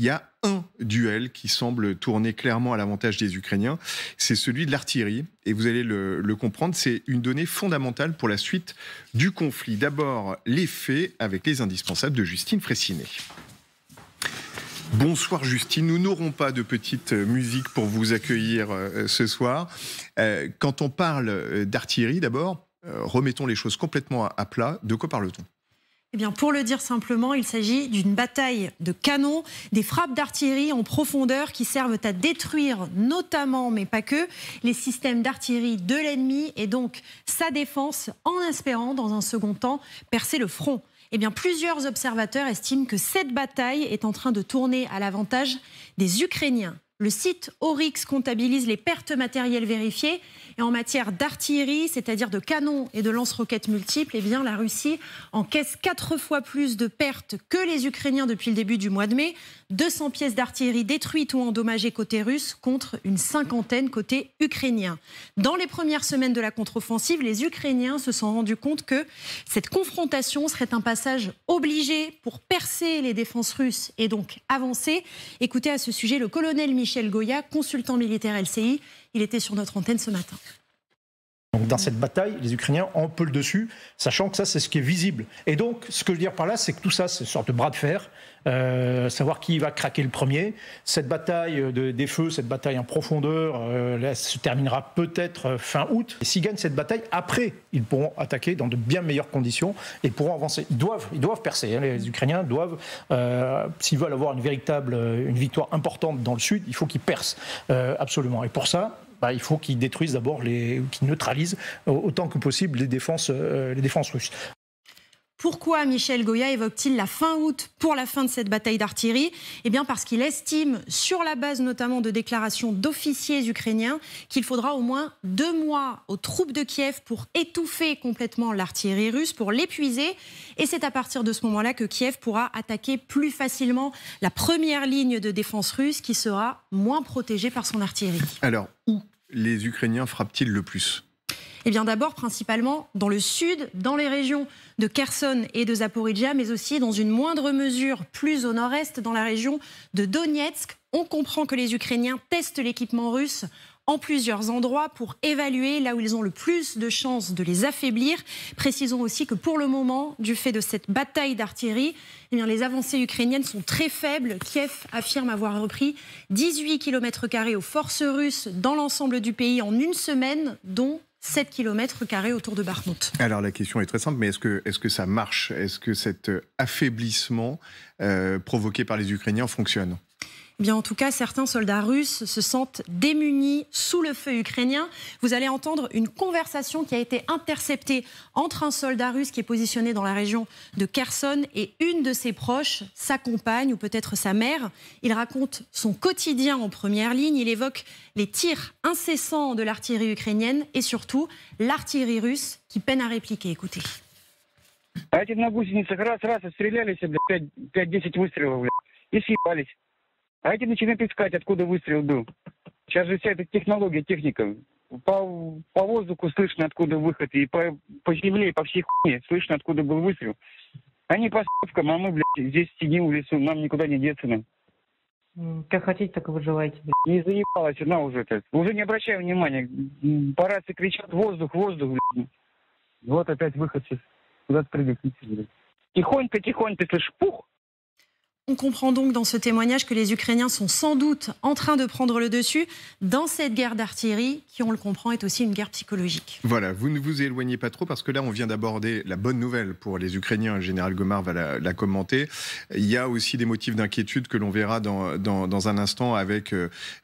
il y a un duel qui semble tourner clairement à l'avantage des Ukrainiens, c'est celui de l'artillerie. Et vous allez le comprendre, c'est une donnée fondamentale pour la suite du conflit. D'abord, les faits avec les indispensables de Justine Fraissinet. Bonsoir Justine, nous n'aurons pas de petite musique pour vous accueillir ce soir. Quand on parle d'artillerie, d'abord, remettons les choses complètement à plat. De quoi parle-t-on ? Eh bien, pour le dire simplement, il s'agit d'une bataille de canons, des frappes d'artillerie en profondeur qui servent à détruire notamment, mais pas que, les systèmes d'artillerie de l'ennemi et donc sa défense en espérant, dans un second temps, percer le front. Eh bien, plusieurs observateurs estiment que cette bataille est en train de tourner à l'avantage des Ukrainiens. Le site Oryx comptabilise les pertes matérielles vérifiées. Et en matière d'artillerie, c'est-à-dire de canons et de lance-roquettes multiples, eh bien, la Russie encaisse 4 fois plus de pertes que les Ukrainiens depuis le début du mois de mai. 200 pièces d'artillerie détruites ou endommagées côté russe contre une 50aine côté ukrainien. Dans les premières semaines de la contre-offensive, les Ukrainiens se sont rendus compte que cette confrontation serait un passage obligé pour percer les défenses russes et donc avancer. Écoutez à ce sujet le colonel Michel Goya, consultant militaire LCI. Il était sur notre antenne ce matin. Donc dans cette bataille, les Ukrainiens ont un peu le dessus, sachant que ça, c'est ce qui est visible. Et donc, ce que je veux dire par là, c'est que tout ça, c'est une sorte de bras de fer, savoir qui va craquer le premier. Cette bataille des feux, cette bataille en profondeur, là, se terminera peut-être fin août. Et s'ils gagnent cette bataille, après, ils pourront attaquer dans de bien meilleures conditions et pourront avancer. Ils doivent percer. Hein. Les Ukrainiens doivent, s'ils veulent avoir une victoire importante dans le sud, il faut qu'ils percent absolument. Et pour ça, il faut qu'ils détruisent d'abord, qu'ils neutralisent autant que possible les défenses russes. Pourquoi Michel Goya évoque-t-il la fin août pour la fin de cette bataille d'artillerie ? Eh bien parce qu'il estime, sur la base notamment de déclarations d'officiers ukrainiens, qu'il faudra au moins 2 mois aux troupes de Kiev pour étouffer complètement l'artillerie russe, pour l'épuiser. Et c'est à partir de ce moment-là que Kiev pourra attaquer plus facilement la première ligne de défense russe qui sera moins protégée par son artillerie. Alors, où les Ukrainiens frappent-ils le plus ? Eh bien d'abord, principalement dans le sud, dans les régions de Kherson et de Zaporijia, mais aussi dans une moindre mesure plus au nord-est, dans la région de Donetsk. On comprend que les Ukrainiens testent l'équipement russe en plusieurs endroits pour évaluer là où ils ont le plus de chances de les affaiblir. Précisons aussi que pour le moment, du fait de cette bataille d'artillerie, eh bien, les avancées ukrainiennes sont très faibles. Kiev affirme avoir repris 18 km² aux forces russes dans l'ensemble du pays en une semaine, dont 7 km² autour de Bakhmout. Alors la question est très simple, mais est-ce que ça marche ? Est-ce que cet affaiblissement provoqué par les Ukrainiens fonctionne ? Eh bien, en tout cas, certains soldats russes se sentent démunis sous le feu ukrainien. Vous allez entendre une conversation qui a été interceptée entre un soldat russe qui est positionné dans la région de Kherson et une de ses proches, sa compagne ou peut-être sa mère. Il raconte son quotidien en première ligne. Il évoque les tirs incessants de l'artillerie ukrainienne et surtout l'artillerie russe qui peine à répliquer. Écoutez. А эти на гусеницах раз отстрелялись, 5-10 выстрелов, и съебались. А эти начинают искать, откуда выстрел был. Сейчас же вся эта технология, техника. По воздуху слышно, откуда выход, и по земле, и по всей хуйне слышно, откуда был выстрел. Они по ставкам, а мы, здесь сидим в лесу, нам никуда не деться нам. Как хотите, так и выживайте. Не заебалась она уже-то. Уже не обращай внимания. По рации кричат: воздух, воздух, блядь. Вот опять выход сейчас. Куда-то прилетите, блядь. Тихонько, слышишь, пух. On comprend donc dans ce témoignage que les Ukrainiens sont sans doute en train de prendre le dessus dans cette guerre d'artillerie qui, on le comprend, est aussi une guerre psychologique. Voilà, vous ne vous éloignez pas trop parce que là, on vient d'aborder la bonne nouvelle pour les Ukrainiens. Le général Gomar va la commenter. Il y a aussi des motifs d'inquiétude que l'on verra dans un instant avec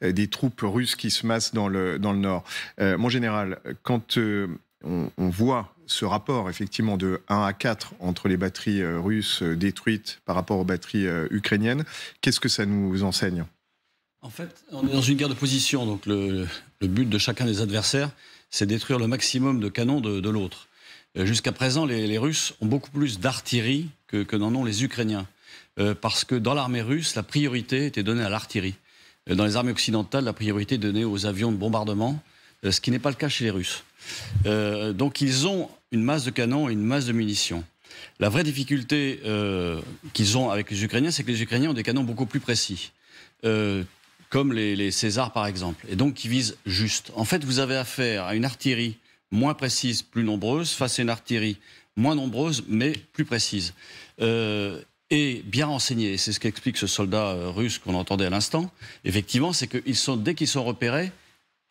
des troupes russes qui se massent dans le nord. Mon général, quand on voit ce rapport effectivement de 1 à 4 entre les batteries russes détruites par rapport aux batteries ukrainiennes, qu'est-ce que ça nous enseigne ? En fait, on est dans une guerre de position, donc le but de chacun des adversaires, c'est de détruire le maximum de canons de l'autre. Jusqu'à présent, les Russes ont beaucoup plus d'artillerie que n'en ont les Ukrainiens, parce que dans l'armée russe, la priorité était donnée à l'artillerie. Dans les armées occidentales, la priorité est donnée aux avions de bombardement, ce qui n'est pas le cas chez les Russes. Donc ils ont une masse de canons et une masse de munitions. La vraie difficulté qu'ils ont avec les Ukrainiens, c'est que les Ukrainiens ont des canons beaucoup plus précis, comme les Césars par exemple, et donc qui visent juste. En fait, vous avez affaire à une artillerie moins précise, plus nombreuse, face à une artillerie moins nombreuse, mais plus précise. Et bien renseignée. C'est ce qu'explique ce soldat russe qu'on entendait à l'instant. Effectivement, c'est que dès qu'ils sont repérés,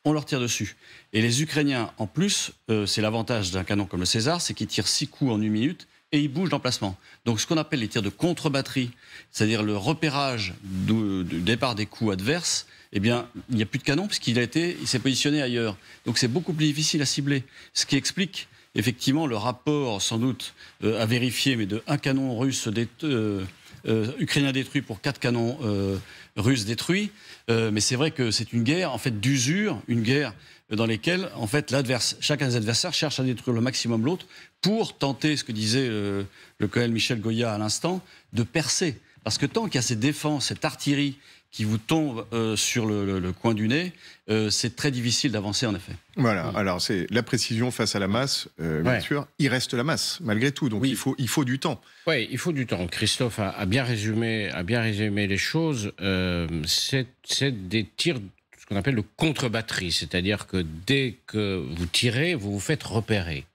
on leur tire dessus. Et les Ukrainiens, en plus, c'est l'avantage d'un canon comme le César, c'est qu'ils tirent 6 coups en 1 minute et ils bougent d'emplacement. Donc ce qu'on appelle les tirs de contre-batterie, c'est-à-dire le repérage du départ des coups adverses, eh bien, il n'y a plus de canon puisqu'il s'est positionné ailleurs. Donc c'est beaucoup plus difficile à cibler. Ce qui explique effectivement le rapport, sans doute, à vérifier, mais de 1 canon russe ukrainien détruit pour 4 canons russes détruits. Mais c'est vrai que c'est une guerre en fait d'usure, une guerre dans laquelle en fait chacun des adversaires cherche à détruire le maximum l'autre pour tenter, ce que disait le colonel Michel Goya à l'instant, de percer. Parce que tant qu'il y a cette défense, cette artillerie qui vous tombe sur le coin du nez, c'est très difficile d'avancer en effet. Voilà, alors c'est la précision face à la masse, bien sûr. Il reste la masse, malgré tout, donc il faut du temps. Oui, il faut du temps. Christophe a bien résumé les choses. C'est des tirs, ce qu'on appelle le contre-batterie, c'est-à-dire que dès que vous tirez, vous vous faites repérer.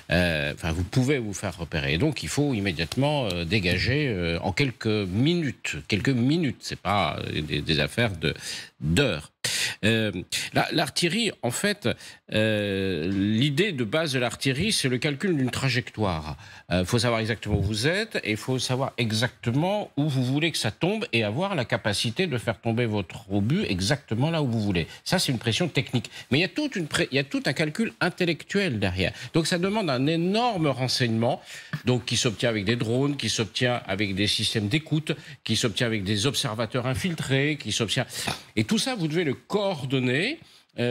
Vous pouvez vous faire repérer. Et donc, il faut immédiatement dégager en quelques minutes. C'est pas des affaires d'heures. L'artillerie, en fait, l'idée de base de l'artillerie, c'est le calcul d'une trajectoire. Il faut savoir exactement où vous êtes et il faut savoir exactement où vous voulez que ça tombe et avoir la capacité de faire tomber votre obus exactement là où vous voulez. Ça, c'est une pression technique. Mais il y a tout un calcul intellectuel derrière. Donc, ça demande un énorme renseignement, donc qui s'obtient avec des drones, qui s'obtient avec des systèmes d'écoute, qui s'obtient avec des observateurs infiltrés, et tout ça, vous devez le coordonner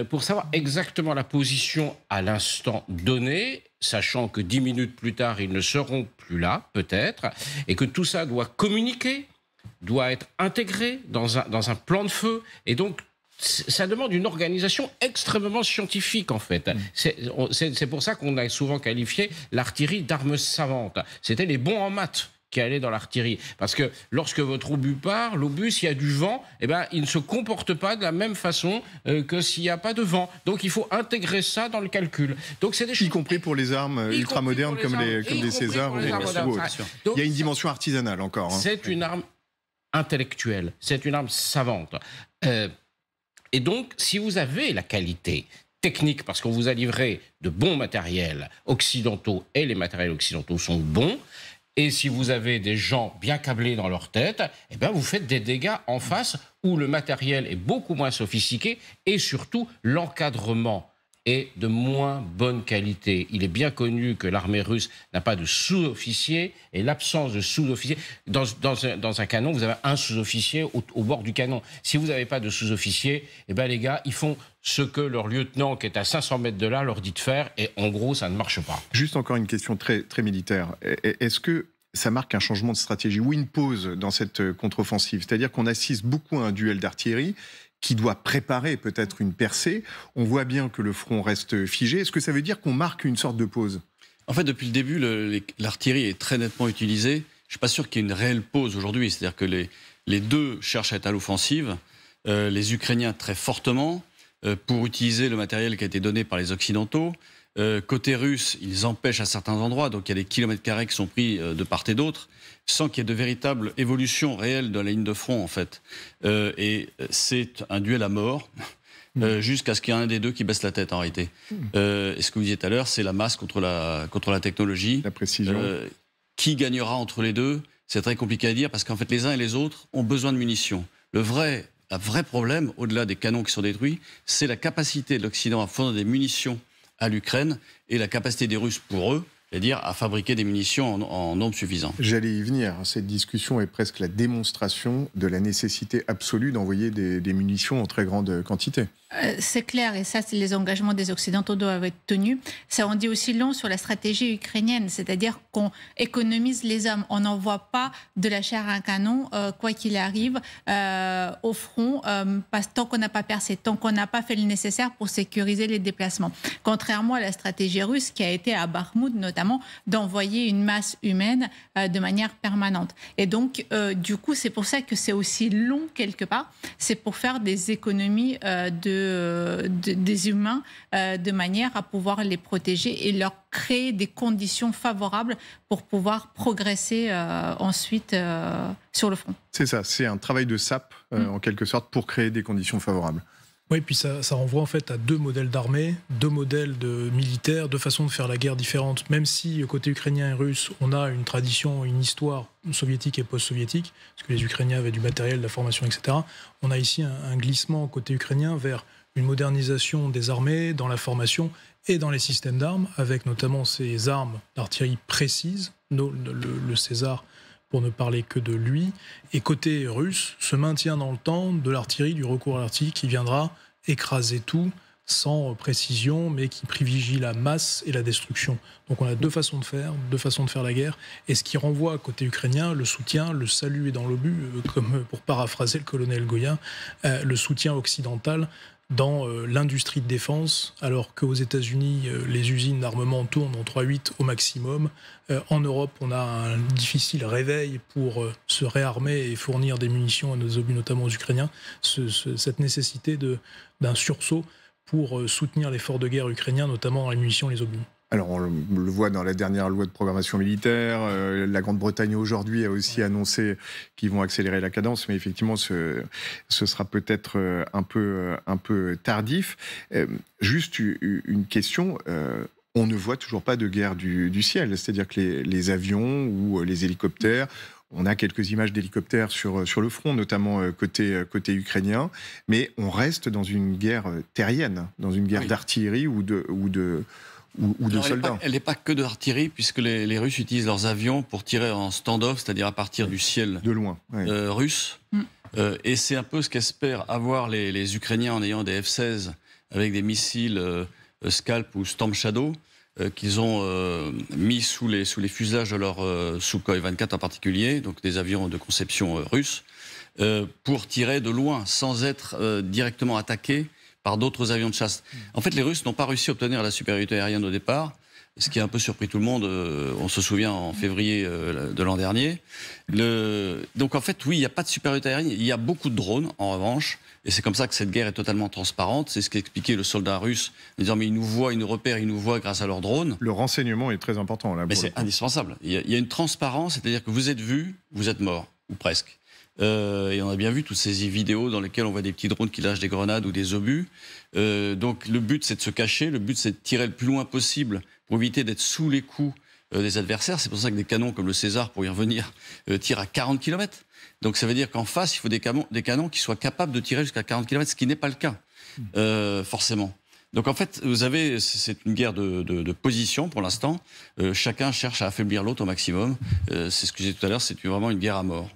pour savoir exactement la position à l'instant donné, sachant que 10 minutes plus tard, ils ne seront plus là, peut-être, et que tout ça doit communiquer, doit être intégré dans un plan de feu, et donc ça demande une organisation extrêmement scientifique, en fait. C'est pour ça qu'on a souvent qualifié l'artillerie d'arme savante. C'était les bons en maths qui allaient dans l'artillerie. Parce que lorsque votre obus part, l'obus, s'il y a du vent, il ne se comporte pas de la même façon que s'il n'y a pas de vent. Donc il faut intégrer ça dans le calcul. Donc c'est des choses... Y compris pour les armes ultramodernes comme des Césars ou autres. Il y a une dimension artisanale encore. C'est une arme intellectuelle, c'est une arme savante. Et donc, si vous avez la qualité technique, parce qu'on vous a livré de bons matériels occidentaux, et les matériels occidentaux sont bons, et si vous avez des gens bien câblés dans leur tête, vous faites des dégâts en face où le matériel est beaucoup moins sophistiqué, et surtout, l'encadrement est de moins bonne qualité. Il est bien connu que l'armée russe n'a pas de sous-officier, et l'absence de sous-officier... Dans un canon, vous avez un sous-officier au bord du canon. Si vous n'avez pas de sous-officier, les gars, ils font ce que leur lieutenant, qui est à 500 mètres de là, leur dit de faire, et en gros, ça ne marche pas. Juste encore une question très, très militaire. Est-ce que ça marque un changement de stratégie ou une pause dans cette contre-offensive? C'est-à-dire qu'on assiste beaucoup à un duel d'artillerie qui doit préparer peut-être une percée. On voit bien que le front reste figé. Est-ce que ça veut dire qu'on marque une sorte de pause? En fait, depuis le début, l'artillerie est très nettement utilisée. Je ne suis pas sûr qu'il y ait une réelle pause aujourd'hui. C'est-à-dire que les deux cherchent à être à l'offensive. Les Ukrainiens très fortement pour utiliser le matériel qui a été donné par les Occidentaux. Côté russe, ils empêchent à certains endroits. Donc il y a des kilomètres carrés qui sont pris de part et d'autre, sans qu'il y ait de véritable évolution réelle de la ligne de front, en fait. Et c'est un duel à mort, jusqu'à ce qu'il y ait un des deux qui baisse la tête, en réalité. Et ce que vous disiez tout à l'heure, c'est la masse contre la technologie. La précision. Qui gagnera entre les deux? C'est très compliqué à dire, parce qu'en fait, les uns et les autres ont besoin de munitions. Un vrai problème, au-delà des canons qui sont détruits, c'est la capacité de l'Occident à fournir des munitions à l'Ukraine et la capacité des Russes pour eux, c'est-à-dire à fabriquer des munitions en nombre suffisant. J'allais y venir. Cette discussion est presque la démonstration de la nécessité absolue d'envoyer des munitions en très grande quantité. C'est clair, et ça, c'est les engagements des Occidentaux doivent être tenus. Ça en dit aussi long sur la stratégie ukrainienne, c'est-à-dire qu'on économise les hommes. On n'envoie pas de la chair à un canon, quoi qu'il arrive, au front, tant qu'on n'a pas percé, tant qu'on n'a pas fait le nécessaire pour sécuriser les déplacements. Contrairement à la stratégie russe qui a été à Bakhmout, notamment, d'envoyer une masse humaine de manière permanente. Et donc, du coup, c'est pour ça que c'est aussi long quelque part. C'est pour faire des économies des humains de manière à pouvoir les protéger et leur créer des conditions favorables pour pouvoir progresser ensuite sur le front. C'est ça, c'est un travail de sape en quelque sorte pour créer des conditions favorables. Oui, puis ça renvoie en fait à deux modèles d'armée, deux modèles de militaires, deux façons de faire la guerre différentes. Même si côté ukrainien et russe, on a une tradition, une histoire soviétique et post-soviétique, parce que les Ukrainiens avaient du matériel, de la formation, etc. On a ici un glissement côté ukrainien vers une modernisation des armées dans la formation et dans les systèmes d'armes, avec notamment ces armes d'artillerie précises, le César, pour ne parler que de lui. Et côté russe, se maintient dans le temps de l'artillerie, du recours à l'artillerie qui viendra écraser tout sans précision, mais qui privilégie la masse et la destruction. Donc on a deux façons de faire la guerre. Et ce qui renvoie côté ukrainien, le soutien, le salut est dans l'obus, comme pour paraphraser le colonel Goyen, le soutien occidental dans l'industrie de défense, alors qu'aux États-Unis, les usines d'armement tournent en 3-8 au maximum. En Europe, on a un difficile réveil pour se réarmer et fournir des munitions à nos obus, notamment aux Ukrainiens. Cette nécessité d'un sursaut pour soutenir l'effort de guerre ukrainien, notamment dans les munitions et les obus. Alors, on le voit dans la dernière loi de programmation militaire. La Grande-Bretagne, aujourd'hui, a aussi annoncé qu'ils vont accélérer la cadence. Mais effectivement, ce sera peut-être un peu tardif. Juste une question. On ne voit toujours pas de guerre du ciel. C'est-à-dire que les avions ou les hélicoptères... On a quelques images d'hélicoptères sur le front, notamment côté ukrainien. Mais on reste dans une guerre terrienne, dans une guerre d'artillerie ou de soldats. Elle n'est pas que de l'artillerie, puisque les Russes utilisent leurs avions pour tirer en stand-off, c'est-à-dire à partir du ciel de loin, russe. Et c'est un peu ce qu'espèrent avoir les Ukrainiens en ayant des F-16 avec des missiles Scalp ou Storm Shadow qu'ils ont mis sous les fuselages de leur Sukhoi 24 en particulier, donc des avions de conception russe, pour tirer de loin, sans être directement attaqués par d'autres avions de chasse. En fait, les Russes n'ont pas réussi à obtenir la supériorité aérienne au départ, ce qui a un peu surpris tout le monde. On se souvient en février de l'an dernier. Donc en fait, oui, il n'y a pas de supériorité aérienne. Il y a beaucoup de drones, en revanche. Et c'est comme ça que cette guerre est totalement transparente. C'est ce qu'expliquait le soldat russe, en disant mais ils nous voient, ils nous repèrent, ils nous voient grâce à leurs drones. Le renseignement est très important là. Mais c'est indispensable. Il y a une transparence, c'est-à-dire que vous êtes vu, vous êtes mort, ou presque. Et on a bien vu toutes ces vidéos dans lesquelles on voit des petits drones qui lâchent des grenades ou des obus. Donc le but c'est de se cacher, le but c'est de tirer le plus loin possible pour éviter d'être sous les coups des adversaires. C'est pour ça que des canons comme le César, pour y revenir, tirent à 40 km. Donc ça veut dire qu'en face, il faut des canons qui soient capables de tirer jusqu'à 40 km, ce qui n'est pas le cas, forcément. Donc en fait, c'est une guerre de position pour l'instant. Chacun cherche à affaiblir l'autre au maximum. C'est ce que j'ai dit tout à l'heure, c'est vraiment une guerre à mort.